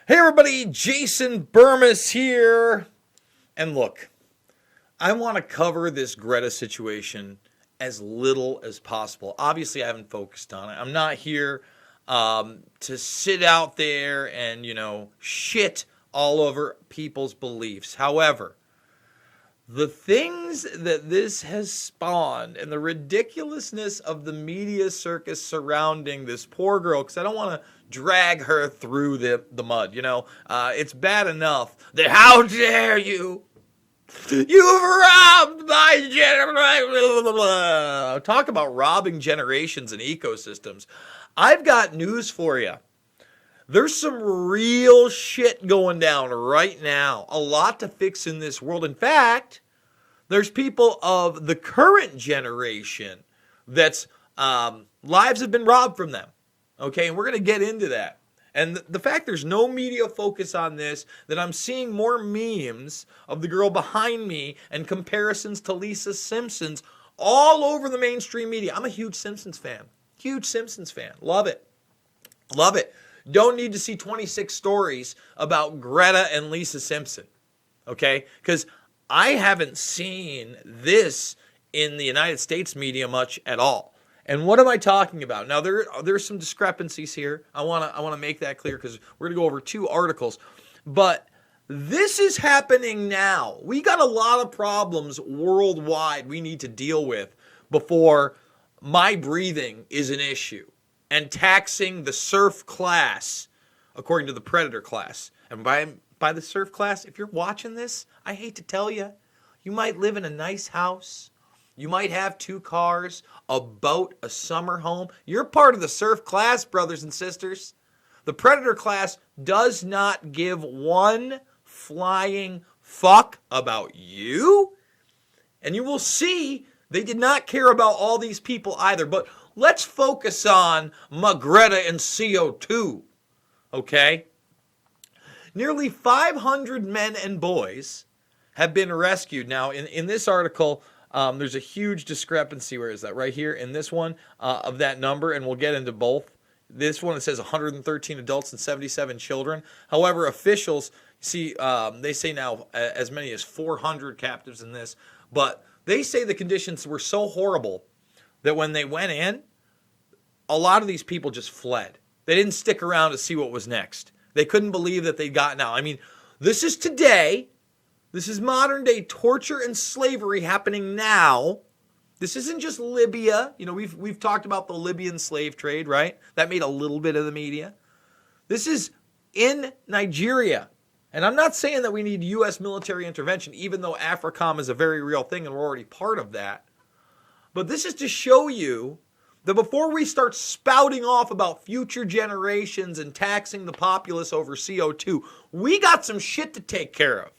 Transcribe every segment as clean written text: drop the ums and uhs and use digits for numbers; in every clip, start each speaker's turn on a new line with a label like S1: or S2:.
S1: Hey everybody, Jason Burmis here. And look, I want to cover this Greta situation as little as possible. Obviously, I haven't focused on it. I'm not here to sit out there and, shit all over people's beliefs. However, the things that this has spawned and the ridiculousness of the media circus surrounding this poor girl, because I don't want to drag her through the mud, it's bad enough that how dare you? You've robbed my generation. Talk about robbing generations and ecosystems. I've got news for you. There's some real shit going down right now. A lot to fix in this world. In fact, there's people of the current generation that's lives have been robbed from them. Okay, and we're going to get into that. And the fact there's no media focus on this, that I'm seeing more memes of the girl behind me and comparisons to Lisa Simpson's all over the mainstream media. I'm a huge Simpsons fan. Huge Simpsons fan. Love it. Love it. Don't need to see 26 stories about Greta and Lisa Simpson. Okay? Because I haven't seen this in the United States media much at all. And what am I talking about? Now, there's some discrepancies here. I want to make that clear because we're going to go over two articles. But this is happening now. We got a lot of problems worldwide we need to deal with before my breathing is an issue. And taxing the serf class, according to the predator class. And by the serf class, if you're watching this, I hate to tell you, you might live in a nice house. You might have 2 cars, a boat, a summer home. You're part of the serf class, brothers and sisters. The predator class does not give one flying fuck about you. And you will see they did not care about all these people either. But let's focus on Greta and CO2, okay? Nearly 500 men and boys have been rescued. Now, in this article, there's a huge discrepancy. Where is that? Right here in this one of that number, and we'll get into both. This one, it says 113 adults and 77 children. However, officials see they say now as many as 400 captives in this, but they say the conditions were so horrible that when they went in, a lot of these people just fled. They didn't stick around to see what was next. They couldn't believe that they'd gotten out. I mean, this is today. This is modern day torture and slavery happening now. This isn't just Libya. We've talked about the Libyan slave trade, right? That made a little bit of the media. This is in Nigeria. And I'm not saying that we need U.S. military intervention, even though AFRICOM is a very real thing and we're already part of that. But this is to show you that before we start spouting off about future generations and taxing the populace over CO2, we got some shit to take care of.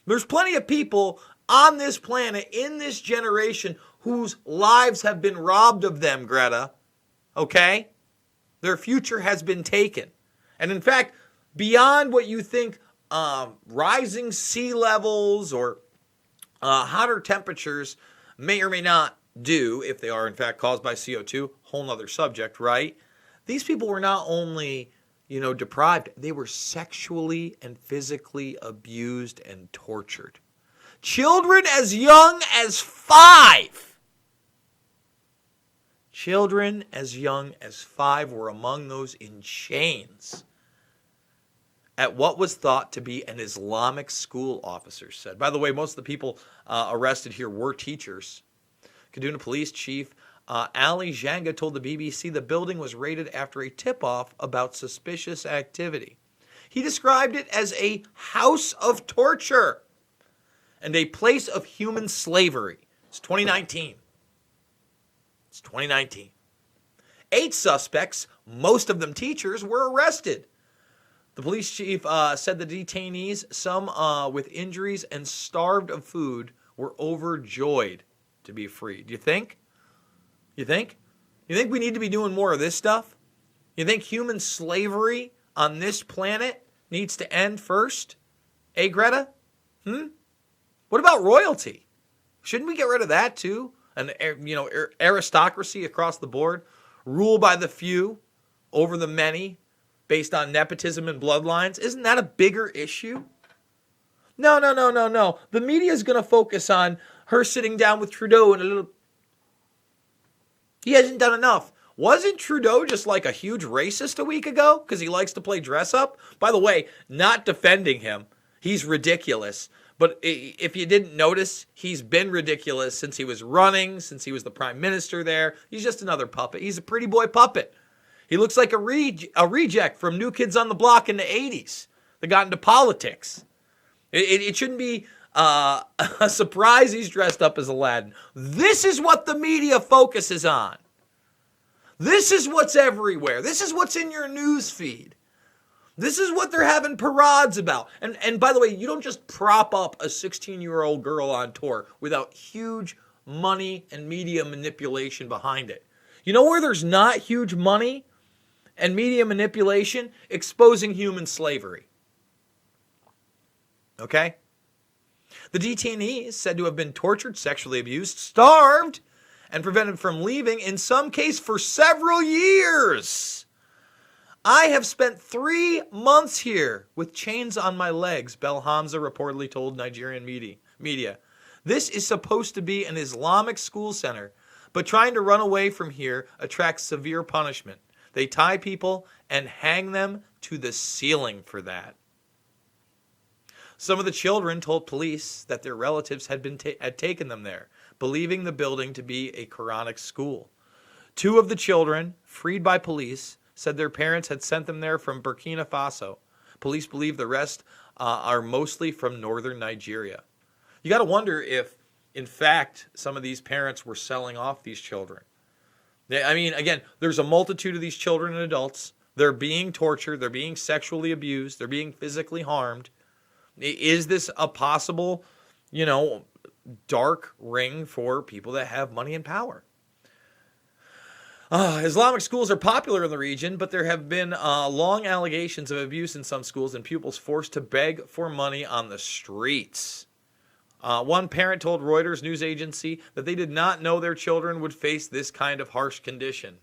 S1: There's plenty of people on this planet, in this generation, whose lives have been robbed of them, Greta. Okay? Their future has been taken. And in fact, beyond what you think rising sea levels or hotter temperatures may or may not do, if they are in fact caused by CO2, whole nother subject, right? These people were not only, deprived, they were sexually and physically abused and tortured. Children as young as 5. Children as young as 5 were among those in chains at what was thought to be an Islamic school, officers said. By the way, most of the people arrested here were teachers. Kaduna Police Chief Ali Janga told the BBC the building was raided after a tip-off about suspicious activity. He described it as a house of torture and a place of human slavery. It's 2019. It's 2019. 8 suspects, most of them teachers, were arrested. The police chief said the detainees, some with injuries and starved of food, were overjoyed to be free. Do you think? You think? You think we need to be doing more of this stuff? You think human slavery on this planet needs to end first? Greta? What about royalty? Shouldn't we get rid of that too? An aristocracy across the board, rule by the few over the many, based on nepotism and bloodlines? Isn't that a bigger issue? No, no, no, no, no. The media is going to focus on her sitting down with Trudeau and a little... He hasn't done enough. Wasn't Trudeau just like a huge racist a week ago because he likes to play dress up? By the way, not defending him. He's ridiculous. But if you didn't notice, he's been ridiculous since he was running, since he was the prime minister there. He's just another puppet. He's a pretty boy puppet. He looks like a reject from New Kids on the Block in the 80s that got into politics. It shouldn't be a surprise he's dressed up as Aladdin. This is what the media focuses on. This is what's everywhere. This is what's in your news feed. This is what they're having parades about. And by the way, you don't just prop up a 16-year-old girl on tour without huge money and media manipulation behind it. You know where there's not huge money and media manipulation? Exposing human slavery. Okay? The detainee is said to have been tortured, sexually abused, starved, and prevented from leaving, in some case for several years. I have spent 3 months here with chains on my legs, Bel Hamza reportedly told Nigerian media. This is supposed to be an Islamic school center, but trying to run away from here attracts severe punishment. They tie people and hang them to the ceiling for that. Some of the children told police that their relatives had taken them there, believing the building to be a Quranic school. 2 of the children, freed by police, said their parents had sent them there from Burkina Faso. Police believe the rest are mostly from northern Nigeria. You got to wonder if, in fact, some of these parents were selling off these children. I mean, again, there's a multitude of these children and adults. They're being tortured. They're being sexually abused. They're being physically harmed. Is this a possible, dark ring for people that have money and power? Islamic schools are popular in the region, but there have been long allegations of abuse in some schools and pupils forced to beg for money on the streets. One parent told Reuters news agency that they did not know their children would face this kind of harsh condition.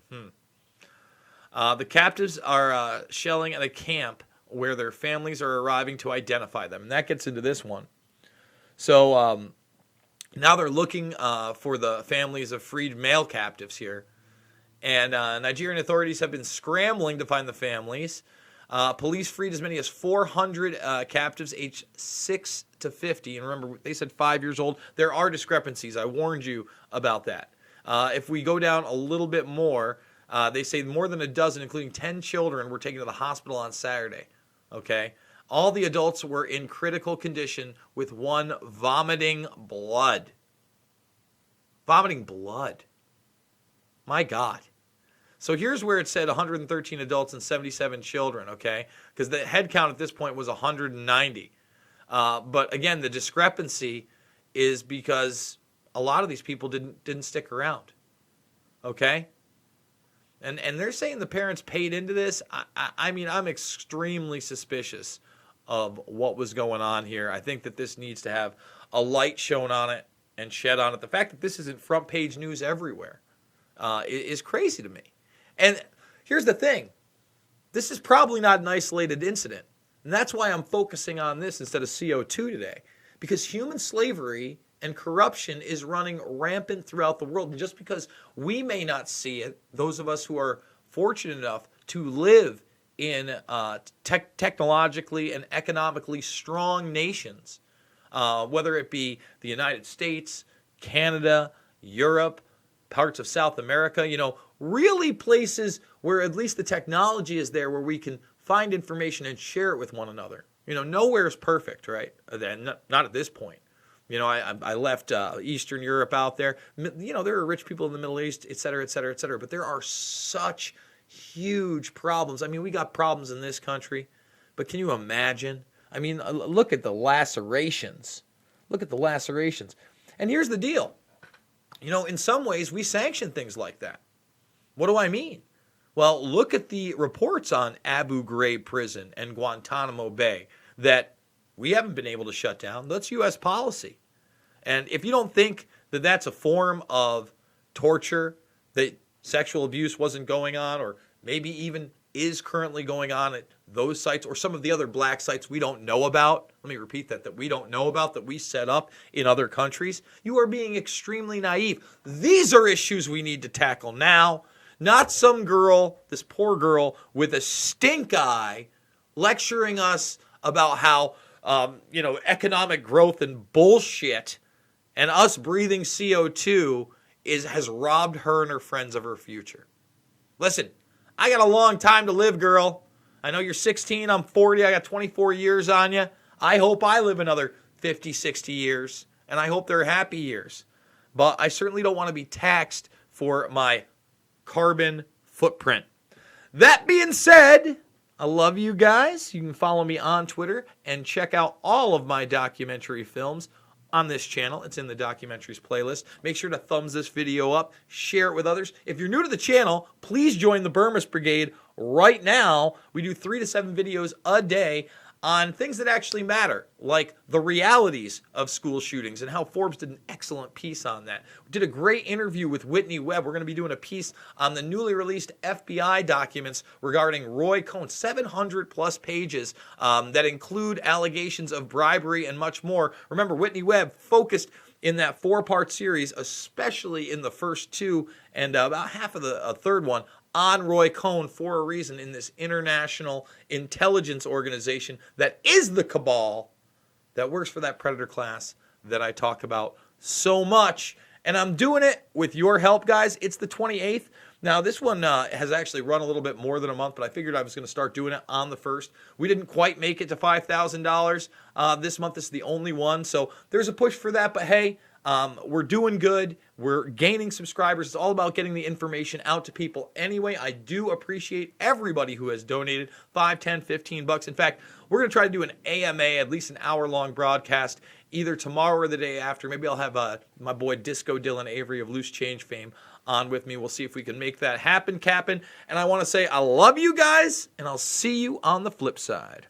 S1: The captives are shelling at a camp where their families are arriving to identify them. And that gets into this one. So now they're looking for the families of freed male captives here. And Nigerian authorities have been scrambling to find the families. Police freed as many as 400 captives aged 6 to 50. And remember, they said 5 years old. There are discrepancies. I warned you about that. If we go down a little bit more, they say more than a dozen, including 10 children, were taken to the hospital on Saturday. Okay? All the adults were in critical condition, with one vomiting blood. Vomiting blood. My God. So here's where it said 113 adults and 77 children, okay? Because the head count at this point was 190. But again, the discrepancy is because a lot of these people didn't stick around, okay? And they're saying the parents paid into this. I mean, I'm extremely suspicious of what was going on here. I think that this needs to have a light shown on it and shed on it. The fact that this isn't front page news everywhere is crazy to me. And here's the thing. This is probably not an isolated incident. And that's why I'm focusing on this instead of CO2 today. Because human slavery and corruption is running rampant throughout the world. And just because we may not see it, those of us who are fortunate enough to live in technologically and economically strong nations, whether it be the United States, Canada, Europe, parts of South America, really places where at least the technology is there where we can find information and share it with one another. Nowhere is perfect, right? Not at this point. I left Eastern Europe out there. There are rich people in the Middle East, et cetera, et cetera, et cetera. But there are such huge problems. I mean, we got problems in this country, but can you imagine? I mean, look at the lacerations. Look at the lacerations. And here's the deal. In some ways, we sanction things like that. What do I mean? Well, look at the reports on Abu Ghraib prison and Guantanamo Bay that we haven't been able to shut down. That's U.S. policy. And if you don't think that that's a form of torture, that sexual abuse wasn't going on, or maybe even is currently going on at those sites or some of the other black sites we don't know about. Let me repeat that we don't know about, that we set up in other countries. You are being extremely naive. These are issues we need to tackle now, not some girl, this poor girl with a stink eye, lecturing us about how, economic growth and bullshit and us breathing CO2 has robbed her and her friends of her future. Listen, I got a long time to live, girl. I know you're 16, I'm 40, I got 24 years on you. I hope I live another 50, 60 years, and I hope they're happy years. But I certainly don't want to be taxed for my carbon footprint. That being said, I love you guys. You can follow me on Twitter and check out all of my documentary films on this channel. It's in the documentaries playlist. Make sure to thumbs this video up, share it with others. If you're new to the channel, please join the Burmist Brigade right now. We do 3 to 7 videos a day on things that actually matter, like the realities of school shootings and how Forbes did an excellent piece on that. We did a great interview with Whitney Webb. We're going to be doing a piece on the newly released FBI documents regarding Roy Cohn, 700 plus pages that include allegations of bribery and much more. Remember, Whitney Webb focused in that 4-part series, especially in the first 2 and about half of the third one, on Roy Cohn for a reason in this international intelligence organization that is the cabal that works for that predator class that I talk about so much. And I'm doing it with your help, guys. It's the 28th. Now, this one has actually run a little bit more than a month, but I figured I was going to start doing it on the 1st. We didn't quite make it to $5,000 this month. This is the only one, so there's a push for that. But hey, we're doing good. We're gaining subscribers. It's all about getting the information out to people anyway. I do appreciate everybody who has donated $5, $10, $15. In fact, we're going to try to do an AMA, at least an hour-long broadcast, either tomorrow or the day after. Maybe I'll have my boy Disco Dylan Avery of Loose Change fame on with me. We'll see if we can make that happen, Cap'n. And I want to say I love you guys, and I'll see you on the flip side.